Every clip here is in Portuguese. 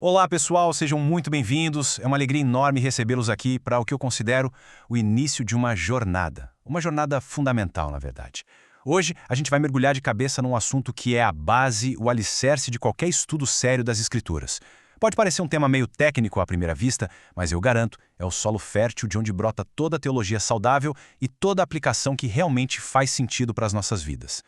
Olá, pessoal, sejam muito bem-vindos. É uma alegria enorme recebê-los aqui para o que eu considero o início de uma jornada. Uma jornada fundamental, na verdade. Hoje, a gente vai mergulhar de cabeça num assunto que é a base, o alicerce de qualquer estudo sério das Escrituras. Pode parecer um tema meio técnico à primeira vista, mas eu garanto, é o solo fértil de onde brota toda a teologia saudável e toda a aplicação que realmente faz sentido para as nossas vidas.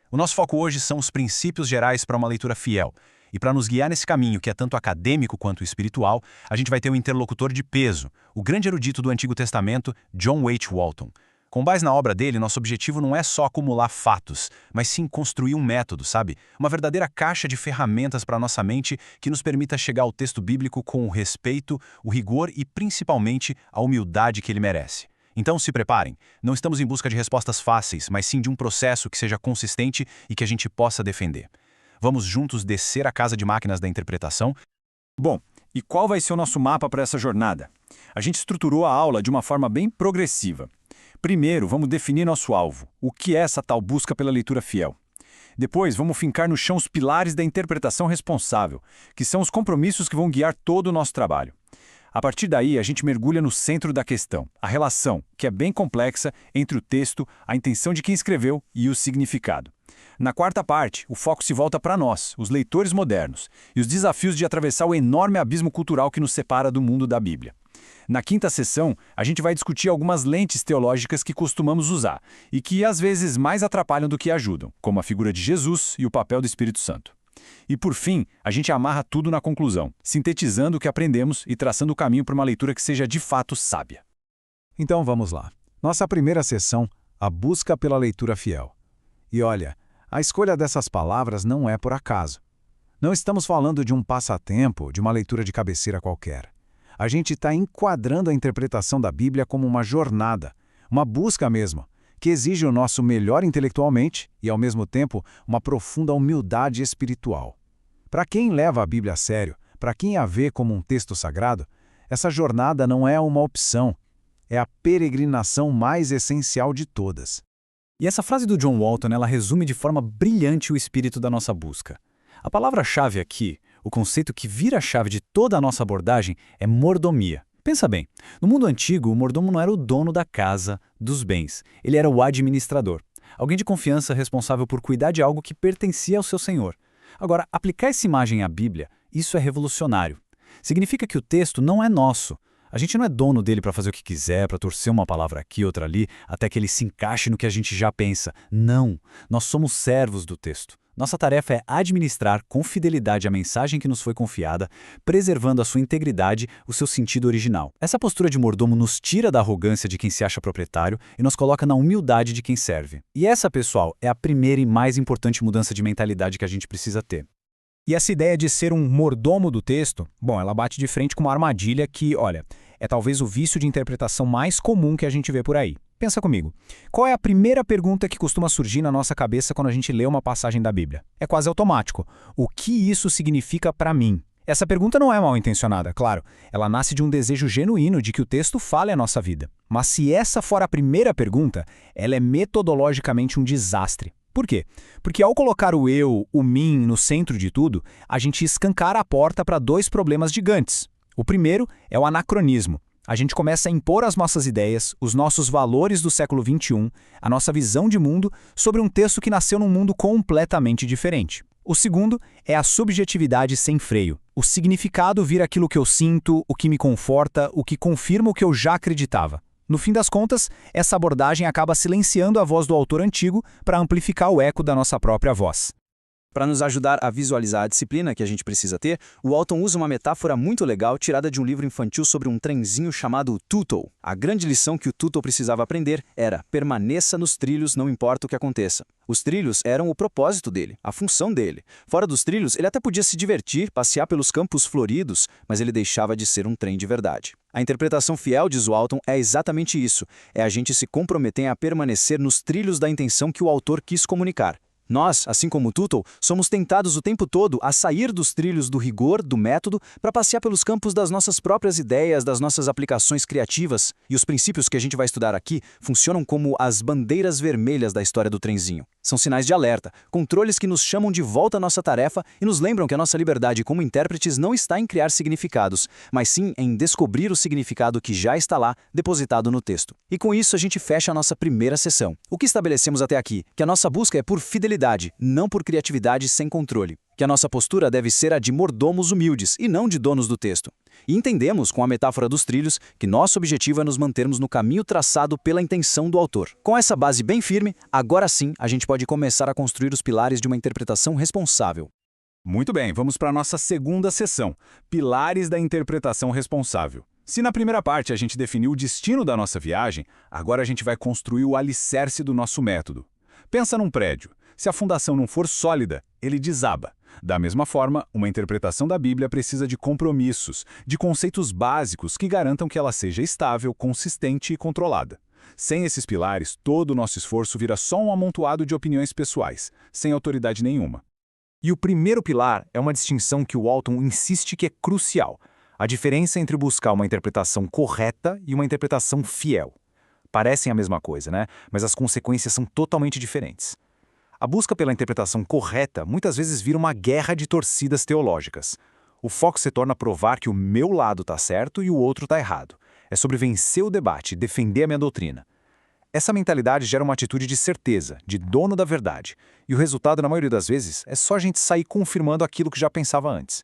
O nosso foco hoje são os princípios gerais para uma leitura fiel. E para nos guiar nesse caminho, que é tanto acadêmico quanto espiritual, a gente vai ter um interlocutor de peso, o grande erudito do Antigo Testamento, John H. Walton. Com base na obra dele, nosso objetivo não é só acumular fatos, mas sim construir um método, sabe? Uma verdadeira caixa de ferramentas para a nossa mente que nos permita chegar ao texto bíblico com o respeito, o rigor e, principalmente, a humildade que ele merece. Então se preparem, não estamos em busca de respostas fáceis, mas sim de um processo que seja consistente e que a gente possa defender. Vamos juntos descer a casa de máquinas da interpretação? Bom, e qual vai ser o nosso mapa para essa jornada? A gente estruturou a aula de uma forma bem progressiva. Primeiro, vamos definir nosso alvo, o que é essa tal busca pela leitura fiel. Depois, vamos fincar no chão os pilares da interpretação responsável, que são os compromissos que vão guiar todo o nosso trabalho. A partir daí, a gente mergulha no centro da questão, a relação, que é bem complexa, entre o texto, a intenção de quem escreveu e o significado. Na quarta parte, o foco se volta para nós, os leitores modernos, e os desafios de atravessar o enorme abismo cultural que nos separa do mundo da Bíblia. Na quinta sessão, a gente vai discutir algumas lentes teológicas que costumamos usar e que às vezes mais atrapalham do que ajudam, como a figura de Jesus e o papel do Espírito Santo. E por fim, a gente amarra tudo na conclusão, sintetizando o que aprendemos e traçando o caminho para uma leitura que seja de fato sábia. Então vamos lá. Nossa primeira sessão, a busca pela leitura fiel. E olha, a escolha dessas palavras não é por acaso. Não estamos falando de um passatempo, de uma leitura de cabeceira qualquer. A gente está enquadrando a interpretação da Bíblia como uma jornada, uma busca mesmo, que exige o nosso melhor intelectualmente e, ao mesmo tempo, uma profunda humildade espiritual. Para quem leva a Bíblia a sério, para quem a vê como um texto sagrado, essa jornada não é uma opção, é a peregrinação mais essencial de todas. E essa frase do John Walton, ela resume de forma brilhante o espírito da nossa busca. A palavra-chave aqui, o conceito que vira a chave de toda a nossa abordagem, é mordomia. Pensa bem, no mundo antigo, o mordomo não era o dono da casa, dos bens. Ele era o administrador. Alguém de confiança responsável por cuidar de algo que pertencia ao seu senhor. Agora, aplicar essa imagem à Bíblia, isso é revolucionário. Significa que o texto não é nosso. A gente não é dono dele para fazer o que quiser, para torcer uma palavra aqui, outra ali, até que ele se encaixe no que a gente já pensa. Não, nós somos servos do texto. Nossa tarefa é administrar com fidelidade a mensagem que nos foi confiada, preservando a sua integridade, o seu sentido original. Essa postura de mordomo nos tira da arrogância de quem se acha proprietário e nos coloca na humildade de quem serve. E essa, pessoal, é a primeira e mais importante mudança de mentalidade que a gente precisa ter. E essa ideia de ser um mordomo do texto, bom, ela bate de frente com uma armadilha que, olha, é talvez o vício de interpretação mais comum que a gente vê por aí. Pensa comigo, qual é a primeira pergunta que costuma surgir na nossa cabeça quando a gente lê uma passagem da Bíblia? É quase automático. O que isso significa para mim? Essa pergunta não é mal intencionada, claro. Ela nasce de um desejo genuíno de que o texto fale a nossa vida. Mas se essa for a primeira pergunta, ela é metodologicamente um desastre. Por quê? Porque ao colocar o eu, o mim, no centro de tudo, a gente escancara a porta para dois problemas gigantes. O primeiro é o anacronismo. A gente começa a impor as nossas ideias, os nossos valores do século XXI, a nossa visão de mundo, sobre um texto que nasceu num mundo completamente diferente. O segundo é a subjetividade sem freio. O significado vira aquilo que eu sinto, o que me conforta, o que confirma o que eu já acreditava. No fim das contas, essa abordagem acaba silenciando a voz do autor antigo para amplificar o eco da nossa própria voz. Para nos ajudar a visualizar a disciplina que a gente precisa ter, o Walton usa uma metáfora muito legal tirada de um livro infantil sobre um trenzinho chamado Tootle. A grande lição que o Tootle precisava aprender era: permaneça nos trilhos, não importa o que aconteça. Os trilhos eram o propósito dele, a função dele. Fora dos trilhos, ele até podia se divertir, passear pelos campos floridos, mas ele deixava de ser um trem de verdade. A interpretação fiel, diz Walton, é exatamente isso. É a gente se comprometer a permanecer nos trilhos da intenção que o autor quis comunicar. Nós, assim como o Tuttle, somos tentados o tempo todo a sair dos trilhos do rigor, do método, para passear pelos campos das nossas próprias ideias, das nossas aplicações criativas. E os princípios que a gente vai estudar aqui funcionam como as bandeiras vermelhas da história do trenzinho. São sinais de alerta, controles que nos chamam de volta à nossa tarefa e nos lembram que a nossa liberdade como intérpretes não está em criar significados, mas sim em descobrir o significado que já está lá, depositado no texto. E com isso a gente fecha a nossa primeira sessão. O que estabelecemos até aqui? Que a nossa busca é por fidelidade, não por criatividade sem controle. Que a nossa postura deve ser a de mordomos humildes e não de donos do texto. E entendemos, com a metáfora dos trilhos, que nosso objetivo é nos mantermos no caminho traçado pela intenção do autor. Com essa base bem firme, agora sim a gente pode começar a construir os pilares de uma interpretação responsável. Muito bem, vamos para a nossa segunda sessão, Pilares da Interpretação Responsável. Se na primeira parte a gente definiu o destino da nossa viagem, agora a gente vai construir o alicerce do nosso método. Pensa num prédio. Se a fundação não for sólida, ele desaba. Da mesma forma, uma interpretação da Bíblia precisa de compromissos, de conceitos básicos que garantam que ela seja estável, consistente e controlada. Sem esses pilares, todo o nosso esforço vira só um amontoado de opiniões pessoais, sem autoridade nenhuma. E o primeiro pilar é uma distinção que o Walton insiste que é crucial: a diferença entre buscar uma interpretação correta e uma interpretação fiel. Parecem a mesma coisa, né? Mas as consequências são totalmente diferentes. A busca pela interpretação correta muitas vezes vira uma guerra de torcidas teológicas. O foco se torna provar que o meu lado está certo e o outro está errado. É sobre vencer o debate, defender a minha doutrina. Essa mentalidade gera uma atitude de certeza, de dono da verdade. E o resultado, na maioria das vezes, é só a gente sair confirmando aquilo que já pensava antes.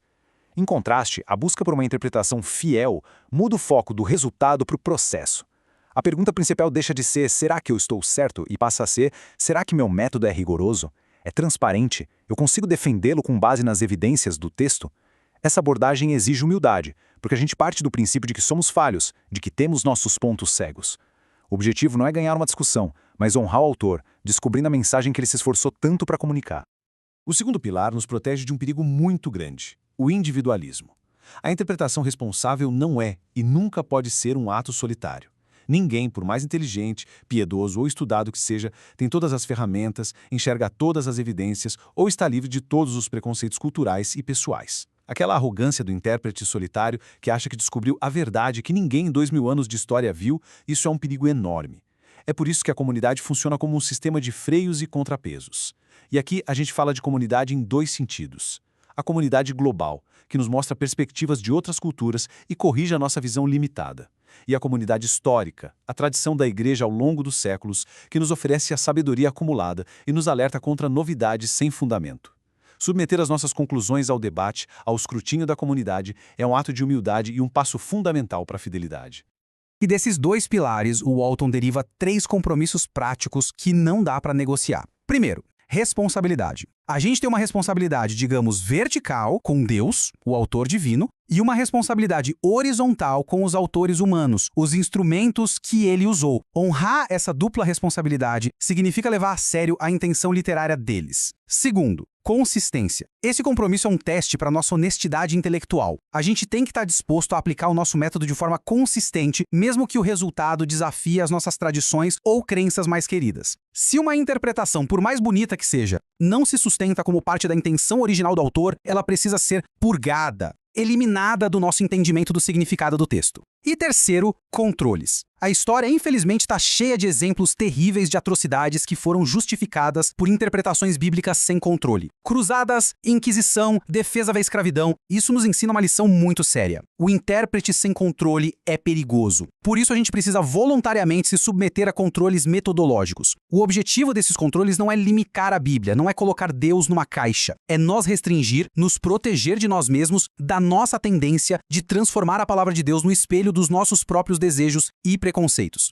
Em contraste, a busca por uma interpretação fiel muda o foco do resultado para o processo. A pergunta principal deixa de ser será que eu estou certo e passa a ser será que meu método é rigoroso? É transparente? Eu consigo defendê-lo com base nas evidências do texto? Essa abordagem exige humildade, porque a gente parte do princípio de que somos falhos, de que temos nossos pontos cegos. O objetivo não é ganhar uma discussão, mas honrar o autor, descobrindo a mensagem que ele se esforçou tanto para comunicar. O segundo pilar nos protege de um perigo muito grande: o individualismo. A interpretação responsável não é e nunca pode ser um ato solitário. Ninguém, por mais inteligente, piedoso ou estudado que seja, tem todas as ferramentas, enxerga todas as evidências ou está livre de todos os preconceitos culturais e pessoais. Aquela arrogância do intérprete solitário que acha que descobriu a verdade que ninguém em 2000 anos de história viu, isso é um perigo enorme. É por isso que a comunidade funciona como um sistema de freios e contrapesos. E aqui a gente fala de comunidade em dois sentidos. A comunidade global, que nos mostra perspectivas de outras culturas e corrige a nossa visão limitada. E a comunidade histórica, a tradição da Igreja ao longo dos séculos, que nos oferece a sabedoria acumulada e nos alerta contra novidades sem fundamento. Submeter as nossas conclusões ao debate, ao escrutínio da comunidade, é um ato de humildade e um passo fundamental para a fidelidade. E desses dois pilares, o Walton deriva 3 compromissos práticos que não dá para negociar. Primeiro, responsabilidade. A gente tem uma responsabilidade, digamos, vertical com Deus, o autor divino, e uma responsabilidade horizontal com os autores humanos, os instrumentos que ele usou. Honrar essa dupla responsabilidade significa levar a sério a intenção literária deles. Segundo, consistência. Esse compromisso é um teste para nossa honestidade intelectual. A gente tem que estar disposto a aplicar o nosso método de forma consistente, mesmo que o resultado desafie as nossas tradições ou crenças mais queridas. Se uma interpretação, por mais bonita que seja, não se sustenta como parte da intenção original do autor, ela precisa ser purgada, eliminada do nosso entendimento do significado do texto. E terceiro, controles. A história, infelizmente, está cheia de exemplos terríveis de atrocidades que foram justificadas por interpretações bíblicas sem controle. Cruzadas, Inquisição, defesa da escravidão, isso nos ensina uma lição muito séria. O intérprete sem controle é perigoso. Por isso a gente precisa voluntariamente se submeter a controles metodológicos. O objetivo desses controles não é limitar a Bíblia, não é colocar Deus numa caixa. É nos restringir, nos proteger de nós mesmos, da nossa tendência de transformar a palavra de Deus no espelho dos nossos próprios desejos e preconceitos.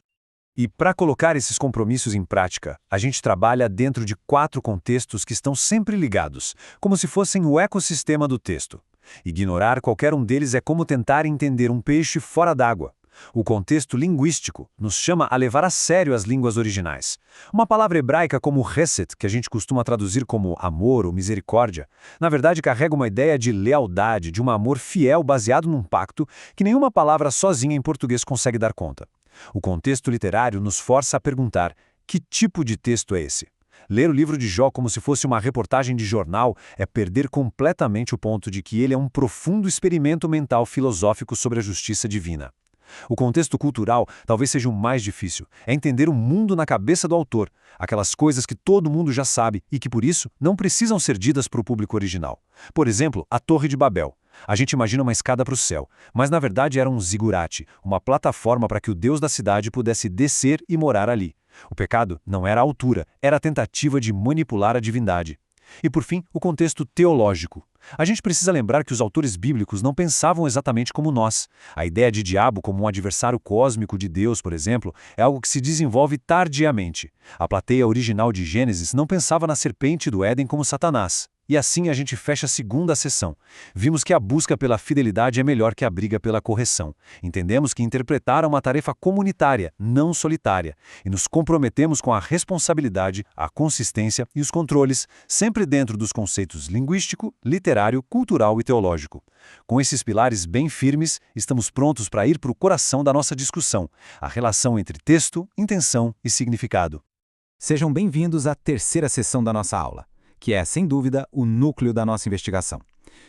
E para colocar esses compromissos em prática, a gente trabalha dentro de 4 contextos que estão sempre ligados, como se fossem o ecossistema do texto. Ignorar qualquer um deles é como tentar entender um peixe fora d'água. O contexto linguístico nos chama a levar a sério as línguas originais. Uma palavra hebraica como hesed, que a gente costuma traduzir como amor ou misericórdia, na verdade carrega uma ideia de lealdade, de um amor fiel baseado num pacto que nenhuma palavra sozinha em português consegue dar conta. O contexto literário nos força a perguntar: que tipo de texto é esse? Ler o livro de Jó como se fosse uma reportagem de jornal é perder completamente o ponto de que ele é um profundo experimento mental filosófico sobre a justiça divina. O contexto cultural talvez seja o mais difícil. É entender o mundo na cabeça do autor, aquelas coisas que todo mundo já sabe e que, por isso, não precisam ser ditas para o público original. Por exemplo, a Torre de Babel. A gente imagina uma escada para o céu, mas na verdade era um zigurate, uma plataforma para que o Deus da cidade pudesse descer e morar ali. O pecado não era a altura, era a tentativa de manipular a divindade. E, por fim, o contexto teológico. A gente precisa lembrar que os autores bíblicos não pensavam exatamente como nós. A ideia de diabo como um adversário cósmico de Deus, por exemplo, é algo que se desenvolve tardiamente. A plateia original de Gênesis não pensava na serpente do Éden como Satanás. E assim a gente fecha a segunda sessão. Vimos que a busca pela fidelidade é melhor que a briga pela correção. Entendemos que interpretar é uma tarefa comunitária, não solitária. E nos comprometemos com a responsabilidade, a consistência e os controles, sempre dentro dos conceitos linguístico, literário, cultural e teológico. Com esses pilares bem firmes, estamos prontos para ir para o coração da nossa discussão, a relação entre texto, intenção e significado. Sejam bem-vindos à terceira sessão da nossa aula, que é, sem dúvida, o núcleo da nossa investigação.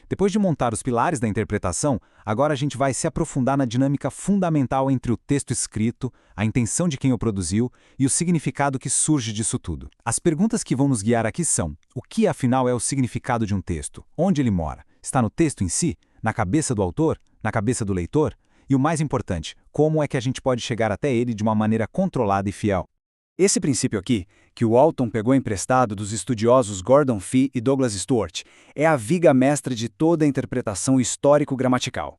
Depois de montar os pilares da interpretação, agora a gente vai se aprofundar na dinâmica fundamental entre o texto escrito, a intenção de quem o produziu e o significado que surge disso tudo. As perguntas que vão nos guiar aqui são: o que afinal é o significado de um texto? Onde ele mora? Está no texto em si? Na cabeça do autor? Na cabeça do leitor? E o mais importante, como é que a gente pode chegar até ele de uma maneira controlada e fiel? Esse princípio aqui, que o Walton pegou emprestado dos estudiosos Gordon Fee e Douglas Stuart, é a viga mestra de toda a interpretação histórico-gramatical.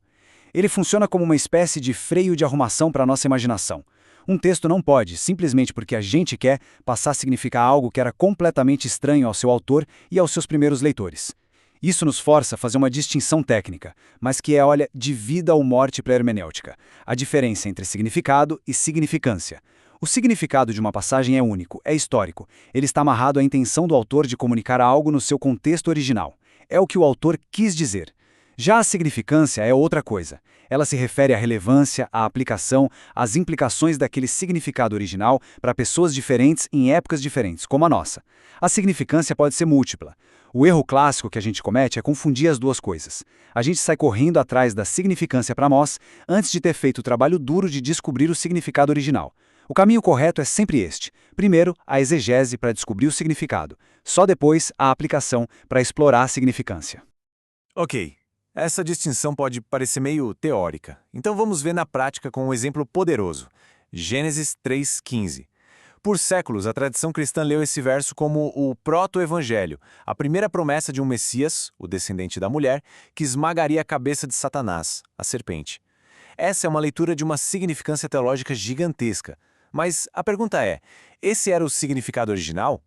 Ele funciona como uma espécie de freio de arrumação para a nossa imaginação. Um texto não pode, simplesmente porque a gente quer, passar a significar algo que era completamente estranho ao seu autor e aos seus primeiros leitores. Isso nos força a fazer uma distinção técnica, mas que é, olha, de vida ou morte para a hermenêutica. A diferença entre significado e significância. O significado de uma passagem é único, é histórico. Ele está amarrado à intenção do autor de comunicar algo no seu contexto original. É o que o autor quis dizer. Já a significância é outra coisa. Ela se refere à relevância, à aplicação, às implicações daquele significado original para pessoas diferentes em épocas diferentes, como a nossa. A significância pode ser múltipla. O erro clássico que a gente comete é confundir as duas coisas. A gente sai correndo atrás da significância para nós, antes de ter feito o trabalho duro de descobrir o significado original. O caminho correto é sempre este. Primeiro, a exegese para descobrir o significado. Só depois, a aplicação para explorar a significância. Ok, essa distinção pode parecer meio teórica. Então vamos ver na prática com um exemplo poderoso. Gênesis 3:15. Por séculos, a tradição cristã leu esse verso como o proto-evangelho, a primeira promessa de um Messias, o descendente da mulher, que esmagaria a cabeça de Satanás, a serpente. Essa é uma leitura de uma significância teológica gigantesca. Mas a pergunta é, esse era o significado original?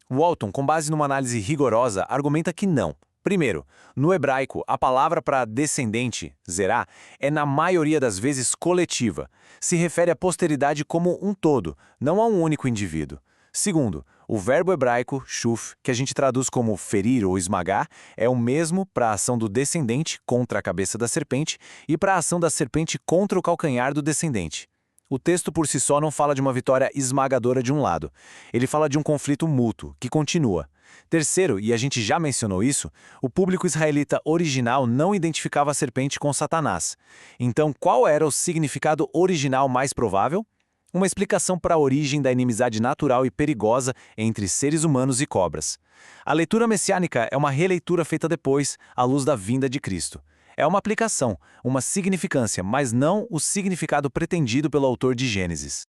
Walton, com base numa análise rigorosa, argumenta que não. Primeiro, no hebraico, a palavra para descendente, zerá, é na maioria das vezes coletiva. Se refere à posteridade como um todo, não a um único indivíduo. Segundo, o verbo hebraico, shuf, que a gente traduz como ferir ou esmagar, é o mesmo para a ação do descendente contra a cabeça da serpente e para a ação da serpente contra o calcanhar do descendente. O texto por si só não fala de uma vitória esmagadora de um lado. Ele fala de um conflito mútuo, que continua. Terceiro, e a gente já mencionou isso, o público israelita original não identificava a serpente com Satanás. Então, qual era o significado original mais provável? Uma explicação para a origem da inimizade natural e perigosa entre seres humanos e cobras. A leitura messiânica é uma releitura feita depois, à luz da vinda de Cristo. É uma aplicação, uma significância, mas não o significado pretendido pelo autor de Gênesis.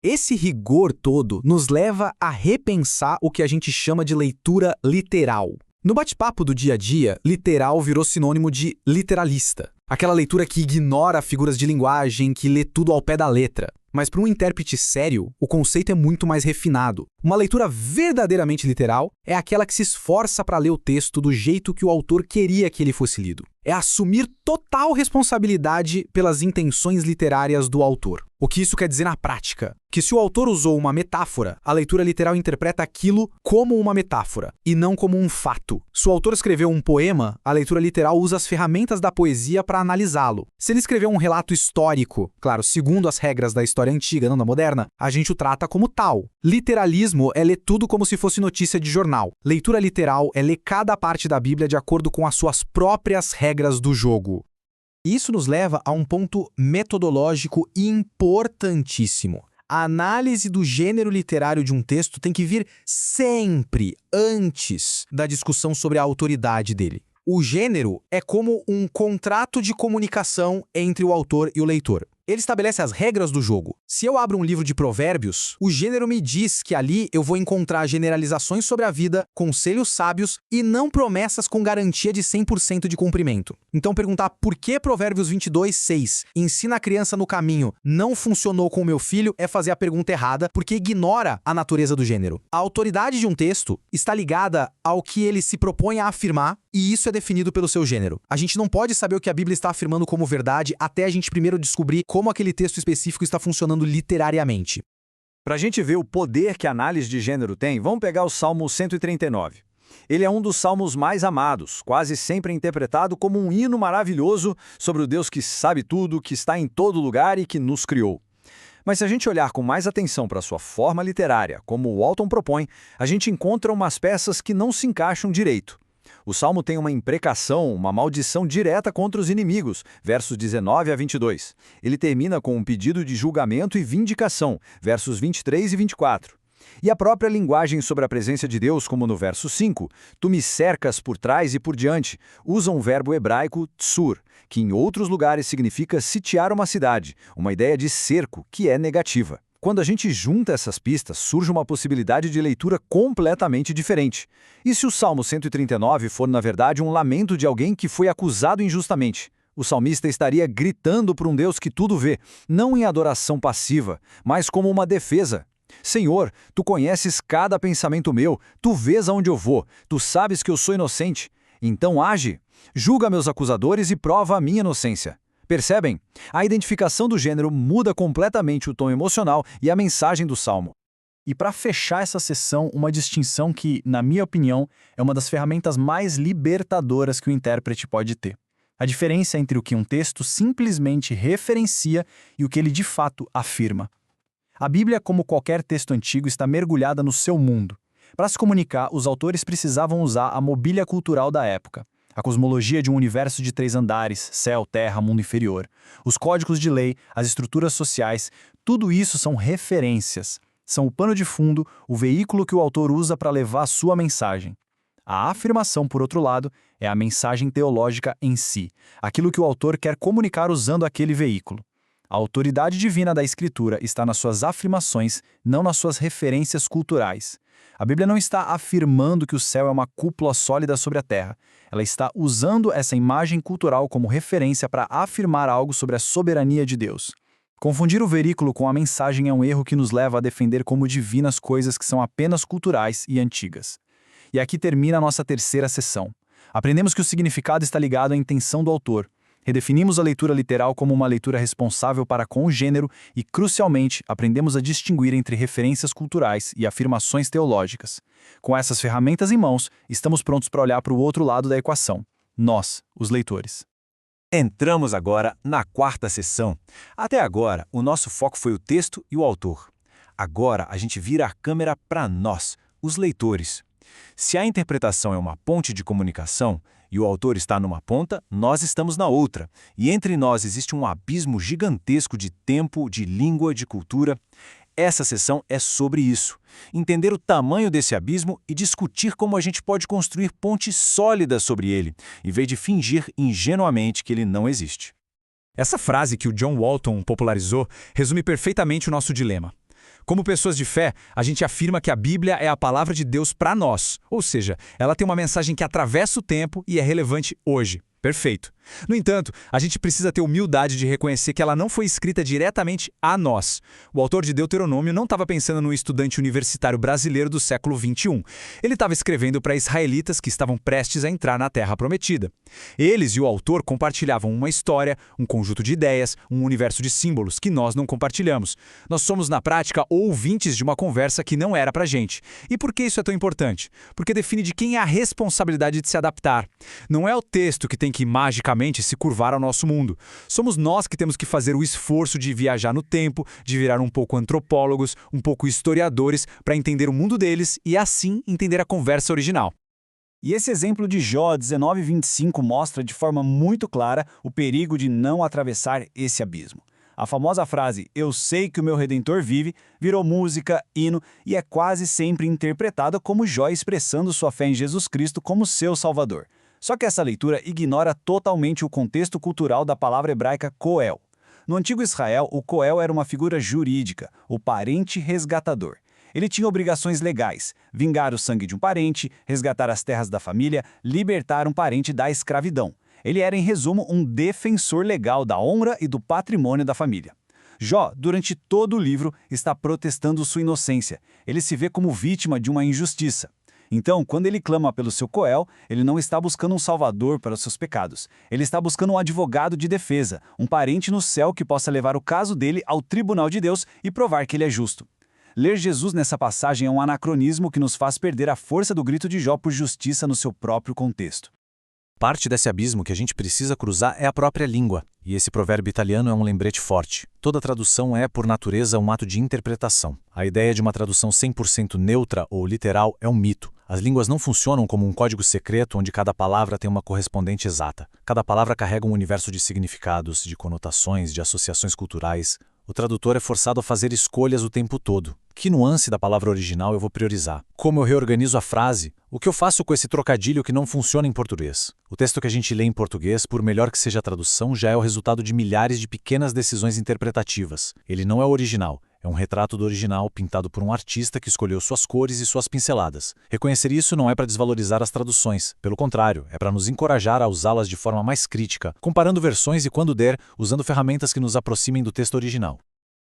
Esse rigor todo nos leva a repensar o que a gente chama de leitura literal. No bate-papo do dia a dia, literal virou sinônimo de literalista. Aquela leitura que ignora figuras de linguagem, que lê tudo ao pé da letra. Mas para um intérprete sério, o conceito é muito mais refinado. Uma leitura verdadeiramente literal é aquela que se esforça para ler o texto do jeito que o autor queria que ele fosse lido. É assumir total responsabilidade pelas intenções literárias do autor. O que isso quer dizer na prática? Que se o autor usou uma metáfora, a leitura literal interpreta aquilo como uma metáfora, e não como um fato. Se o autor escreveu um poema, a leitura literal usa as ferramentas da poesia para analisá-lo. Se ele escreveu um relato histórico, claro, segundo as regras da história antiga, não da moderna, a gente o trata como tal. Literalismo é ler tudo como se fosse notícia de jornal. Leitura literal é ler cada parte da Bíblia de acordo com as suas próprias regras do jogo. Isso nos leva a um ponto metodológico importantíssimo. A análise do gênero literário de um texto tem que vir sempre antes da discussão sobre a autoridade dele. O gênero é como um contrato de comunicação entre o autor e o leitor. Ele estabelece as regras do jogo. Se eu abro um livro de provérbios, o gênero me diz que ali eu vou encontrar generalizações sobre a vida, conselhos sábios e não promessas com garantia de 100% de cumprimento. Então perguntar por que Provérbios 22:6 ensina a criança no caminho não funcionou com o meu filho é fazer a pergunta errada porque ignora a natureza do gênero. A autoridade de um texto está ligada ao que ele se propõe a afirmar e isso é definido pelo seu gênero. A gente não pode saber o que a Bíblia está afirmando como verdade até a gente primeiro descobrir como aquele texto específico está funcionando literariamente. Para a gente ver o poder que a análise de gênero tem, vamos pegar o Salmo 139. Ele é um dos salmos mais amados, quase sempre interpretado como um hino maravilhoso sobre o Deus que sabe tudo, que está em todo lugar e que nos criou. Mas se a gente olhar com mais atenção para sua forma literária, como o Walton propõe, a gente encontra umas peças que não se encaixam direito. O Salmo tem uma imprecação, uma maldição direta contra os inimigos, versos 19 a 22. Ele termina com um pedido de julgamento e vindicação, versos 23 e 24. E a própria linguagem sobre a presença de Deus, como no verso 5, tu me cercas por trás e por diante, usa um verbo hebraico tsur, que em outros lugares significa sitiar uma cidade, uma ideia de cerco, que é negativa. Quando a gente junta essas pistas, surge uma possibilidade de leitura completamente diferente. E se o Salmo 139 for, na verdade, um lamento de alguém que foi acusado injustamente? O salmista estaria gritando para um Deus que tudo vê, não em adoração passiva, mas como uma defesa. Senhor, tu conheces cada pensamento meu, tu vês aonde eu vou, tu sabes que eu sou inocente. Então age, julga meus acusadores e prova a minha inocência. Percebem? A identificação do gênero muda completamente o tom emocional e a mensagem do salmo. E para fechar essa sessão, uma distinção que, na minha opinião, é uma das ferramentas mais libertadoras que o intérprete pode ter. A diferença entre o que um texto simplesmente referencia e o que ele de fato afirma. A Bíblia, como qualquer texto antigo, está mergulhada no seu mundo. Para se comunicar, os autores precisavam usar a mobília cultural da época. A cosmologia de um universo de 3 andares, céu, terra, mundo inferior. Os códigos de lei, as estruturas sociais, tudo isso são referências. São o pano de fundo, o veículo que o autor usa para levar a sua mensagem. A afirmação, por outro lado, é a mensagem teológica em si, aquilo que o autor quer comunicar usando aquele veículo. A autoridade divina da Escritura está nas suas afirmações, não nas suas referências culturais. A Bíblia não está afirmando que o céu é uma cúpula sólida sobre a terra. Ela está usando essa imagem cultural como referência para afirmar algo sobre a soberania de Deus. Confundir o verículo com a mensagem é um erro que nos leva a defender como divinas coisas que são apenas culturais e antigas. E aqui termina a nossa terceira sessão. Aprendemos que o significado está ligado à intenção do autor. Redefinimos a leitura literal como uma leitura responsável para com o gênero e, crucialmente, aprendemos a distinguir entre referências culturais e afirmações teológicas. Com essas ferramentas em mãos, estamos prontos para olhar para o outro lado da equação. Nós, os leitores. Entramos agora na quarta sessão. Até agora, o nosso foco foi o texto e o autor. Agora, a gente vira a câmera para nós, os leitores. Se a interpretação é uma ponte de comunicação e o autor está numa ponta, nós estamos na outra. E entre nós existe um abismo gigantesco de tempo, de língua, de cultura. Essa sessão é sobre isso. Entender o tamanho desse abismo e discutir como a gente pode construir pontes sólidas sobre ele, em vez de fingir ingenuamente que ele não existe. Essa frase que o John Walton popularizou resume perfeitamente o nosso dilema. Como pessoas de fé, a gente afirma que a Bíblia é a palavra de Deus para nós, ou seja, ela tem uma mensagem que atravessa o tempo e é relevante hoje. Perfeito. No entanto, a gente precisa ter humildade de reconhecer que ela não foi escrita diretamente a nós. O autor de Deuteronômio não estava pensando num estudante universitário brasileiro do século XXI. Ele estava escrevendo para israelitas que estavam prestes a entrar na Terra Prometida. Eles e o autor compartilhavam uma história, um conjunto de ideias, um universo de símbolos que nós não compartilhamos. Nós somos, na prática, ouvintes de uma conversa que não era pra gente. E por que isso é tão importante? Porque define de quem é a responsabilidade de se adaptar. Não é o texto que tem que magicamente se curvar ao nosso mundo. Somos nós que temos que fazer o esforço de viajar no tempo, de virar um pouco antropólogos, um pouco historiadores, para entender o mundo deles e assim entender a conversa original. E esse exemplo de Jó 19:25 mostra de forma muito clara o perigo de não atravessar esse abismo. A famosa frase "eu sei que o meu Redentor vive" virou música, hino e é quase sempre interpretada como Jó expressando sua fé em Jesus Cristo como seu Salvador. Só que essa leitura ignora totalmente o contexto cultural da palavra hebraica Coel. No antigo Israel, o Coel era uma figura jurídica, o parente resgatador. Ele tinha obrigações legais: vingar o sangue de um parente, resgatar as terras da família, libertar um parente da escravidão. Ele era, em resumo, um defensor legal da honra e do patrimônio da família. Jó, durante todo o livro, está protestando sua inocência. Ele se vê como vítima de uma injustiça. Então, quando ele clama pelo seu Coel, ele não está buscando um salvador para os seus pecados. Ele está buscando um advogado de defesa, um parente no céu que possa levar o caso dele ao tribunal de Deus e provar que ele é justo. Ler Jesus nessa passagem é um anacronismo que nos faz perder a força do grito de Jó por justiça no seu próprio contexto. Parte desse abismo que a gente precisa cruzar é a própria língua, e esse provérbio italiano é um lembrete forte. Toda tradução é, por natureza, um ato de interpretação. A ideia de uma tradução 100% neutra ou literal é um mito. As línguas não funcionam como um código secreto onde cada palavra tem uma correspondente exata. Cada palavra carrega um universo de significados, de conotações, de associações culturais. O tradutor é forçado a fazer escolhas o tempo todo. Que nuance da palavra original eu vou priorizar? Como eu reorganizo a frase? O que eu faço com esse trocadilho que não funciona em português? O texto que a gente lê em português, por melhor que seja a tradução, já é o resultado de milhares de pequenas decisões interpretativas. Ele não é o original. É um retrato do original pintado por um artista que escolheu suas cores e suas pinceladas. Reconhecer isso não é para desvalorizar as traduções. Pelo contrário, é para nos encorajar a usá-las de forma mais crítica, comparando versões e, quando der, usando ferramentas que nos aproximem do texto original.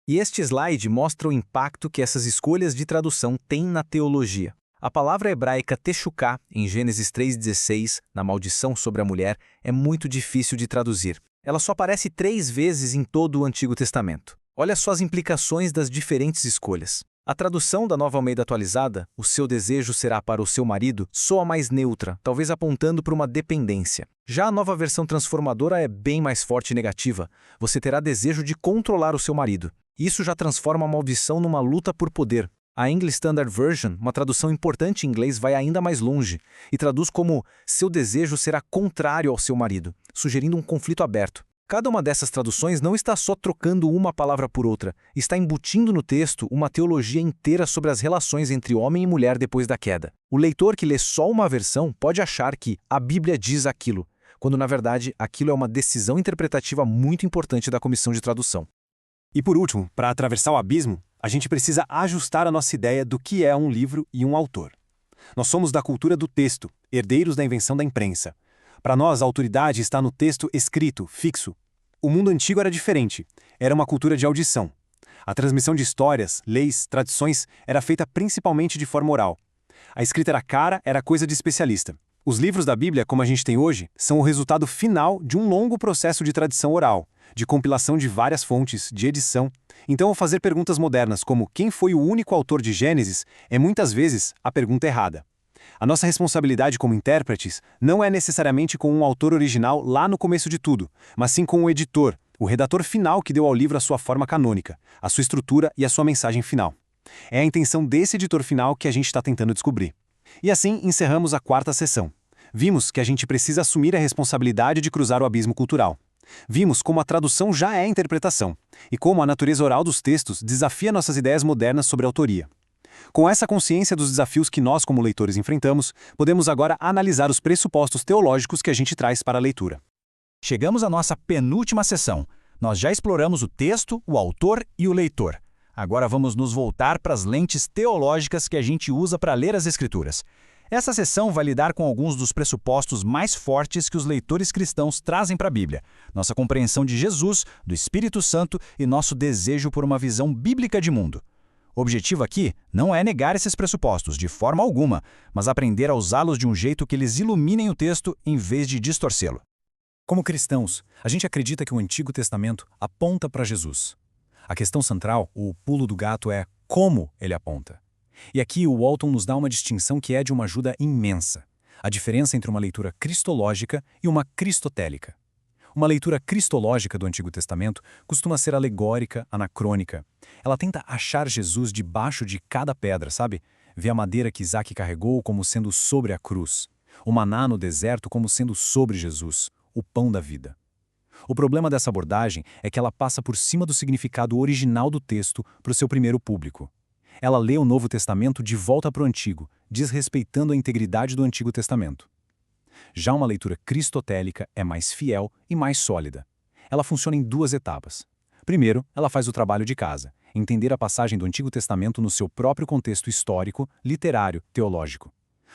E este slide mostra o impacto que essas escolhas de tradução têm na teologia. A palavra hebraica teshuká, em Gênesis 3,16, na maldição sobre a mulher, é muito difícil de traduzir. Ela só aparece 3 vezes em todo o Antigo Testamento. Olha só as implicações das diferentes escolhas. A tradução da Nova Almeida atualizada, "o seu desejo será para o seu marido", soa mais neutra, talvez apontando para uma dependência. Já a nova versão transformadora é bem mais forte e negativa. Você terá desejo de controlar o seu marido. Isso já transforma a maldição numa luta por poder. A English Standard Version, uma tradução importante em inglês, vai ainda mais longe e traduz como "seu desejo será contrário ao seu marido", sugerindo um conflito aberto. Cada uma dessas traduções não está só trocando uma palavra por outra, está embutindo no texto uma teologia inteira sobre as relações entre homem e mulher depois da queda. O leitor que lê só uma versão pode achar que a Bíblia diz aquilo, quando na verdade aquilo é uma decisão interpretativa muito importante da comissão de tradução. E por último, para atravessar o abismo, a gente precisa ajustar a nossa ideia do que é um livro e um autor. Nós somos da cultura do texto, herdeiros da invenção da imprensa. Para nós, a autoridade está no texto escrito, fixo. O mundo antigo era diferente. Era uma cultura de audição. A transmissão de histórias, leis, tradições era feita principalmente de forma oral. A escrita era cara, era coisa de especialista. Os livros da Bíblia, como a gente tem hoje, são o resultado final de um longo processo de tradição oral, de compilação de várias fontes, de edição. Então, ao fazer perguntas modernas como quem foi o único autor de Gênesis, é muitas vezes a pergunta errada. A nossa responsabilidade como intérpretes não é necessariamente com um autor original lá no começo de tudo, mas sim com o editor, o redator final que deu ao livro a sua forma canônica, a sua estrutura e a sua mensagem final. É a intenção desse editor final que a gente está tentando descobrir. E assim encerramos a 4ª sessão. Vimos que a gente precisa assumir a responsabilidade de cruzar o abismo cultural. Vimos como a tradução já é interpretação, e como a natureza oral dos textos desafia nossas ideias modernas sobre a autoria. Com essa consciência dos desafios que nós, como leitores, enfrentamos, podemos agora analisar os pressupostos teológicos que a gente traz para a leitura. Chegamos à nossa penúltima sessão. Nós já exploramos o texto, o autor e o leitor. Agora vamos nos voltar para as lentes teológicas que a gente usa para ler as Escrituras. Essa sessão vai lidar com alguns dos pressupostos mais fortes que os leitores cristãos trazem para a Bíblia, nossa compreensão de Jesus, do Espírito Santo e nosso desejo por uma visão bíblica de mundo. O objetivo aqui não é negar esses pressupostos, de forma alguma, mas aprender a usá-los de um jeito que eles iluminem o texto em vez de distorcê-lo. Como cristãos, a gente acredita que o Antigo Testamento aponta para Jesus. A questão central, o pulo do gato, é como ele aponta. E aqui o Walton nos dá uma distinção que é de uma ajuda imensa. A diferença entre uma leitura cristológica e uma cristotélica. Uma leitura cristológica do Antigo Testamento costuma ser alegórica, anacrônica. Ela tenta achar Jesus debaixo de cada pedra, sabe? Vê a madeira que Isaac carregou como sendo sobre a cruz. O maná no deserto como sendo sobre Jesus, o pão da vida. O problema dessa abordagem é que ela passa por cima do significado original do texto para o seu primeiro público. Ela lê o Novo Testamento de volta para o Antigo, desrespeitando a integridade do Antigo Testamento. Já uma leitura cristotélica é mais fiel e mais sólida. Ela funciona em duas etapas. Primeiro, ela faz o trabalho de casa, entender a passagem do Antigo Testamento no seu próprio contexto histórico, literário, teológico.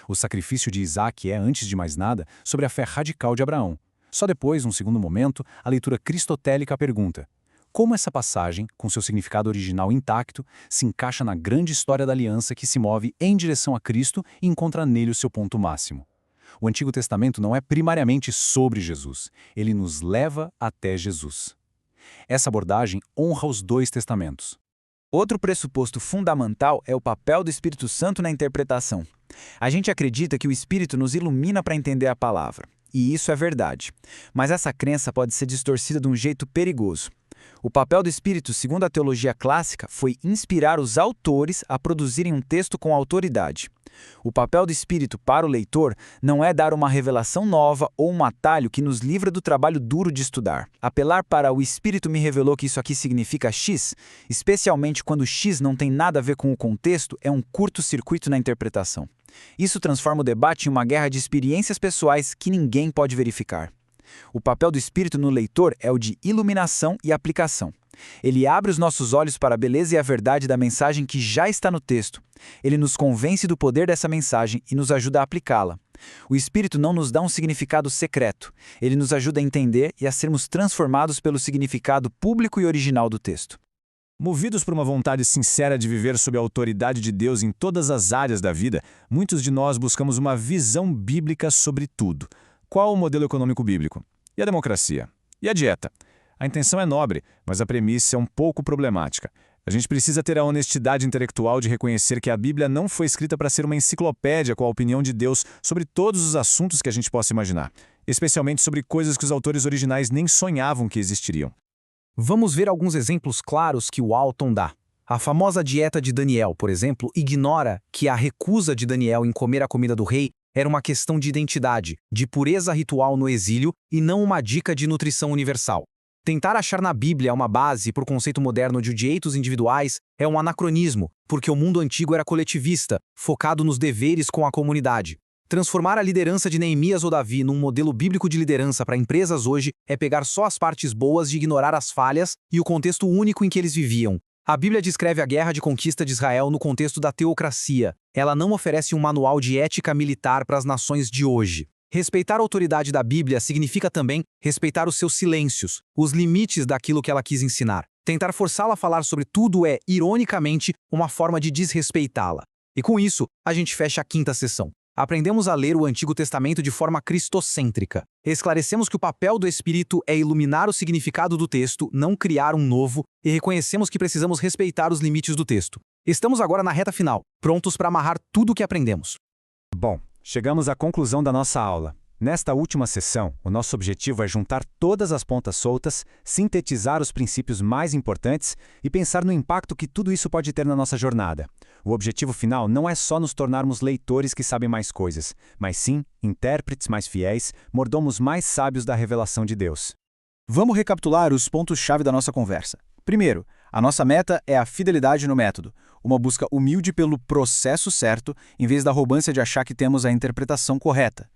O sacrifício de Isaac é, antes de mais nada, sobre a fé radical de Abraão. Só depois, num segundo momento, a leitura cristotélica pergunta: como essa passagem, com seu significado original intacto, se encaixa na grande história da aliança que se move em direção a Cristo e encontra nele o seu ponto máximo? O Antigo Testamento não é primariamente sobre Jesus, ele nos leva até Jesus. Essa abordagem honra os dois testamentos. Outro pressuposto fundamental é o papel do Espírito Santo na interpretação. A gente acredita que o Espírito nos ilumina para entender a palavra, e isso é verdade. Mas essa crença pode ser distorcida de um jeito perigoso. O papel do Espírito, segundo a teologia clássica, foi inspirar os autores a produzirem um texto com autoridade. O papel do Espírito para o leitor não é dar uma revelação nova ou um atalho que nos livra do trabalho duro de estudar. Apelar para "o Espírito me revelou que isso aqui significa X", especialmente quando X não tem nada a ver com o contexto, é um curto-circuito na interpretação. Isso transforma o debate em uma guerra de experiências pessoais que ninguém pode verificar. O papel do Espírito no leitor é o de iluminação e aplicação. Ele abre os nossos olhos para a beleza e a verdade da mensagem que já está no texto. Ele nos convence do poder dessa mensagem e nos ajuda a aplicá-la. O Espírito não nos dá um significado secreto. Ele nos ajuda a entender e a sermos transformados pelo significado público e original do texto. Movidos por uma vontade sincera de viver sob a autoridade de Deus em todas as áreas da vida, muitos de nós buscamos uma visão bíblica sobre tudo. Qual o modelo econômico bíblico? E a democracia? E a dieta? A intenção é nobre, mas a premissa é um pouco problemática. A gente precisa ter a honestidade intelectual de reconhecer que a Bíblia não foi escrita para ser uma enciclopédia com a opinião de Deus sobre todos os assuntos que a gente possa imaginar, especialmente sobre coisas que os autores originais nem sonhavam que existiriam. Vamos ver alguns exemplos claros que o Walton dá. A famosa dieta de Daniel, por exemplo, ignora que a recusa de Daniel em comer a comida do rei era uma questão de identidade, de pureza ritual no exílio e não uma dica de nutrição universal. Tentar achar na Bíblia uma base para o conceito moderno de direitos individuais é um anacronismo, porque o mundo antigo era coletivista, focado nos deveres com a comunidade. Transformar a liderança de Neemias ou Davi num modelo bíblico de liderança para empresas hoje é pegar só as partes boas e ignorar as falhas e o contexto único em que eles viviam. A Bíblia descreve a guerra de conquista de Israel no contexto da teocracia. Ela não oferece um manual de ética militar para as nações de hoje. Respeitar a autoridade da Bíblia significa também respeitar os seus silêncios, os limites daquilo que ela quis ensinar. Tentar forçá-la a falar sobre tudo é, ironicamente, uma forma de desrespeitá-la. E com isso, a gente fecha a quinta sessão. Aprendemos a ler o Antigo Testamento de forma cristocêntrica. Esclarecemos que o papel do Espírito é iluminar o significado do texto, não criar um novo, e reconhecemos que precisamos respeitar os limites do texto. Estamos agora na reta final, prontos para amarrar tudo o que aprendemos. Bom, chegamos à conclusão da nossa aula. Nesta última sessão, o nosso objetivo é juntar todas as pontas soltas, sintetizar os princípios mais importantes e pensar no impacto que tudo isso pode ter na nossa jornada. O objetivo final não é só nos tornarmos leitores que sabem mais coisas, mas sim intérpretes mais fiéis, mordomos mais sábios da revelação de Deus. Vamos recapitular os pontos-chave da nossa conversa. Primeiro, a nossa meta é a fidelidade no método, uma busca humilde pelo processo certo, em vez da arrogância de achar que temos a interpretação correta.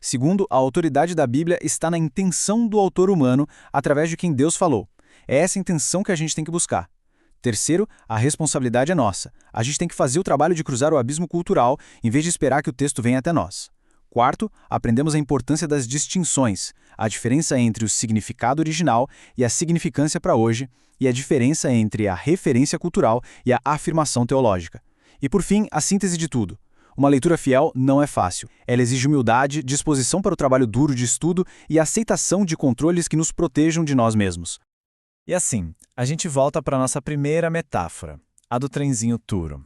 Segundo, a autoridade da Bíblia está na intenção do autor humano através de quem Deus falou. É essa intenção que a gente tem que buscar. Terceiro, a responsabilidade é nossa. A gente tem que fazer o trabalho de cruzar o abismo cultural, em vez de esperar que o texto venha até nós. Quarto, aprendemos a importância das distinções, a diferença entre o significado original e a significância para hoje, e a diferença entre a referência cultural e a afirmação teológica. E por fim, a síntese de tudo. Uma leitura fiel não é fácil. Ela exige humildade, disposição para o trabalho duro de estudo e aceitação de controles que nos protejam de nós mesmos. E assim, a gente volta para a nossa primeira metáfora, a do trenzinho Turo.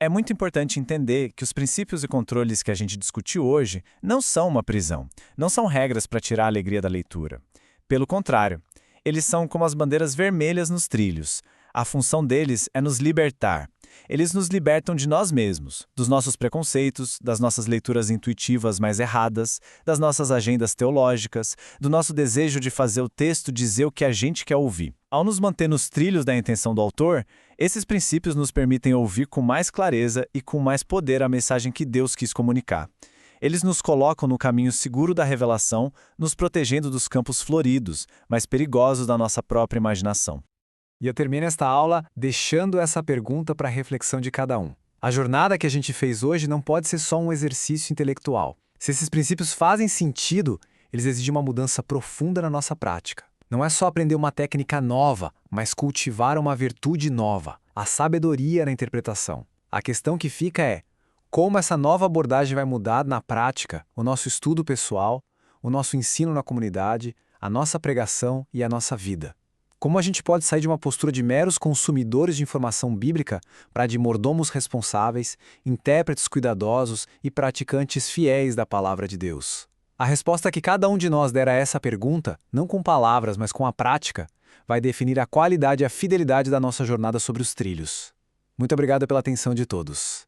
É muito importante entender que os princípios e controles que a gente discutiu hoje não são uma prisão, não são regras para tirar a alegria da leitura. Pelo contrário, eles são como as bandeiras vermelhas nos trilhos. A função deles é nos libertar. Eles nos libertam de nós mesmos, dos nossos preconceitos, das nossas leituras intuitivas mais erradas, das nossas agendas teológicas, do nosso desejo de fazer o texto dizer o que a gente quer ouvir. Ao nos manter nos trilhos da intenção do autor, esses princípios nos permitem ouvir com mais clareza e com mais poder a mensagem que Deus quis comunicar. Eles nos colocam no caminho seguro da revelação, nos protegendo dos campos floridos, mas perigosos da nossa própria imaginação. E eu termino esta aula deixando essa pergunta para a reflexão de cada um. A jornada que a gente fez hoje não pode ser só um exercício intelectual. Se esses princípios fazem sentido, eles exigem uma mudança profunda na nossa prática. Não é só aprender uma técnica nova, mas cultivar uma virtude nova, a sabedoria na interpretação. A questão que fica é como essa nova abordagem vai mudar na prática o nosso estudo pessoal, o nosso ensino na comunidade, a nossa pregação e a nossa vida. Como a gente pode sair de uma postura de meros consumidores de informação bíblica para de mordomos responsáveis, intérpretes cuidadosos e praticantes fiéis da palavra de Deus? A resposta que cada um de nós der a essa pergunta, não com palavras, mas com a prática, vai definir a qualidade e a fidelidade da nossa jornada sobre os trilhos. Muito obrigado pela atenção de todos.